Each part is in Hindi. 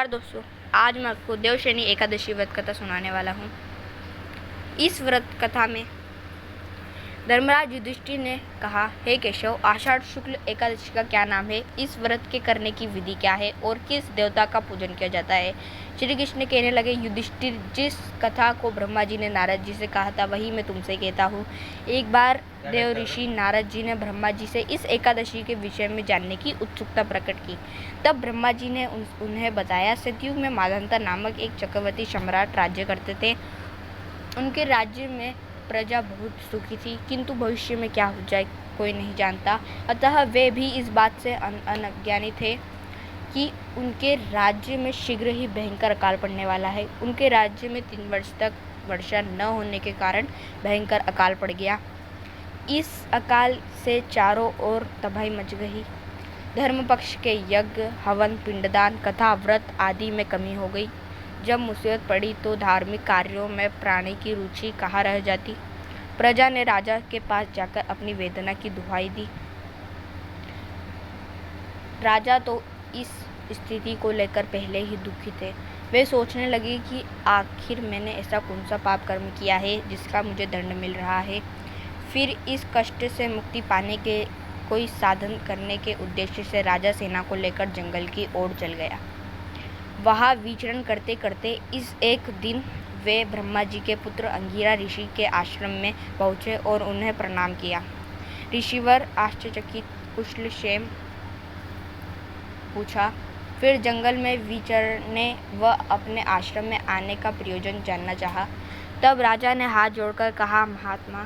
नमस्कार दोस्तों, आज मैं आपको देवशयनी एकादशी व्रत कथा सुनाने वाला हूँ। इस व्रत कथा में धर्मराज युधिष्ठिर ने कहा, हे केशव, आषाढ़ शुक्ल एकादशी का क्या नाम है? इस व्रत के करने की विधि क्या है और किस देवता का पूजन किया जाता है? श्री कृष्ण कहने लगे, युधिष्ठिर, जिस कथा को ब्रह्मा जी ने नारद जी से कहा था वही मैं तुमसे कहता हूँ। एक बार देव ऋषि नारद जी ने ब्रह्मा जी से इस एकादशी के विषय में जानने की उत्सुकता प्रकट की। तब ब्रह्मा जी ने उन्हें बताया, सतयुग में माधवंता नामक एक चक्रवर्ती सम्राट राज्य करते थे। उनके राज्य में प्रजा बहुत सुखी थी, किंतु भविष्य में क्या हो जाए कोई नहीं जानता। अतः वे भी इस बात से अनज्ञानी थे कि उनके राज्य में शीघ्र ही भयंकर अकाल पड़ने वाला है। उनके राज्य में 3 वर्ष तक वर्षा न होने के कारण भयंकर अकाल पड़ गया। इस अकाल से चारों ओर तबाही मच गई। धर्म पक्ष के यज्ञ, हवन, पिंडदान, कथा, व्रत आदि में कमी हो गई। जब मुसीबत पड़ी तो धार्मिक कार्यों में प्राणी की रुचि कहाँ रह जाती। प्रजा ने राजा के पास जाकर अपनी वेदना की दुहाई दी। राजा तो इस स्थिति को लेकर पहले ही दुखी थे। वे सोचने लगे कि आखिर मैंने ऐसा कौन सा पाप कर्म किया है जिसका मुझे दंड मिल रहा है। फिर इस कष्ट से मुक्ति पाने के कोई साधन करने के उद्देश्य से राजा सेना को लेकर जंगल की ओर चल गया। वहाँ विचरण करते करते एक दिन वे ब्रह्मा जी के पुत्र अंगिरा ऋषि के आश्रम में पहुँचे और उन्हें प्रणाम किया। ऋषिवर आश्चर्यचकित कुशलक्षेम पूछा। फिर जंगल में विचरने व अपने आश्रम में आने का प्रयोजन जानना चाहा। तब राजा ने हाथ जोड़कर कहा, महात्मा,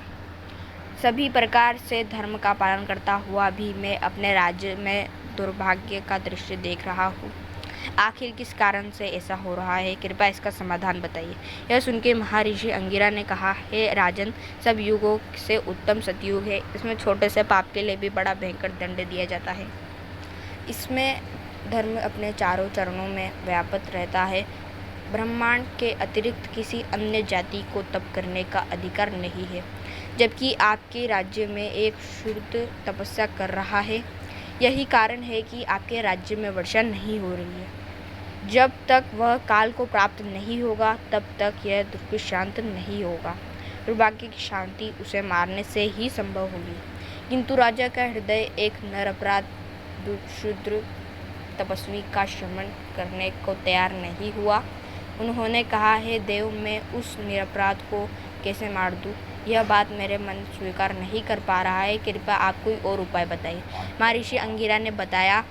सभी प्रकार से धर्म का पालन करता हुआ भी मैं अपने राज्य में दुर्भाग्य का दृश्य देख रहा हूँ। आखिर किस कारण से ऐसा हो रहा है? कृपया इसका समाधान बताइए। यह सुनकर महर्षि अंगिरा ने कहा, हे राजन, सब युगों से उत्तम सतयुग है। इसमें छोटे से पाप के लिए भी बड़ा भयंकर दंड दिया जाता है। इसमें धर्म अपने चारों चरणों में व्याप्त रहता है। ब्रह्मांड के अतिरिक्त किसी अन्य जाति को तप करने का अधिकार नहीं है, जबकि आपके राज्य में एक शुद्ध तपस्या कर रहा है। यही कारण है कि आपके राज्य में वर्षा नहीं हो रही है। जब तक वह काल को प्राप्त नहीं होगा तब तक यह दुर्ग शांत नहीं होगा। दुर्भाग्य की शांति उसे मारने से ही संभव होगी। किंतु राजा का हृदय एक निरपराध शूद्र तपस्वी का श्रमण करने को तैयार नहीं हुआ। उन्होंने कहा, हे देव, मैं उस निरपराध को कैसे मार दूं? यह बात मेरे मन स्वीकार नहीं कर पा रहा है। कृपया आप कोई और उपाय बताइए। महर्षि अंगिरा ने बताया,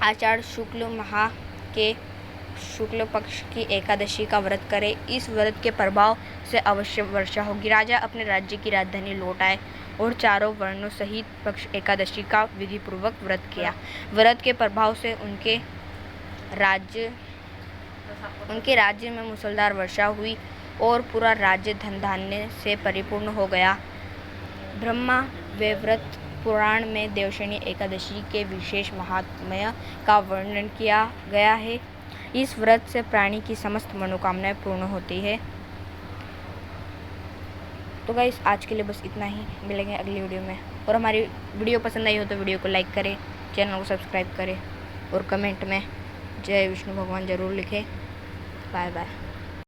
आषाढ़ शुक्ल माह के शुक्ल पक्ष की एकादशी का व्रत करें। इस व्रत के प्रभाव से अवश्य वर्षा होगी। राजा अपने राज्य की राजधानी लौट आए और चारों वर्णों सहित पक्ष एकादशी का विधिपूर्वक व्रत किया। व्रत के प्रभाव से उनके राज्य में मूसलाधार वर्षा हुई और पूरा राज्य धन धान्य से परिपूर्ण हो गया। ब्रह्मा वैवर्त पुराण में देवशयनी एकादशी के विशेष महात्म्य का वर्णन किया गया है। इस व्रत से प्राणी की समस्त मनोकामनाएं पूर्ण होती है। तो गाइस, आज के लिए बस इतना ही। मिलेंगे अगली वीडियो में। और हमारी वीडियो पसंद आई हो तो वीडियो को लाइक करें, चैनल को सब्सक्राइब करें और कमेंट में जय विष्णु भगवान जरूर लिखें। Bye bye.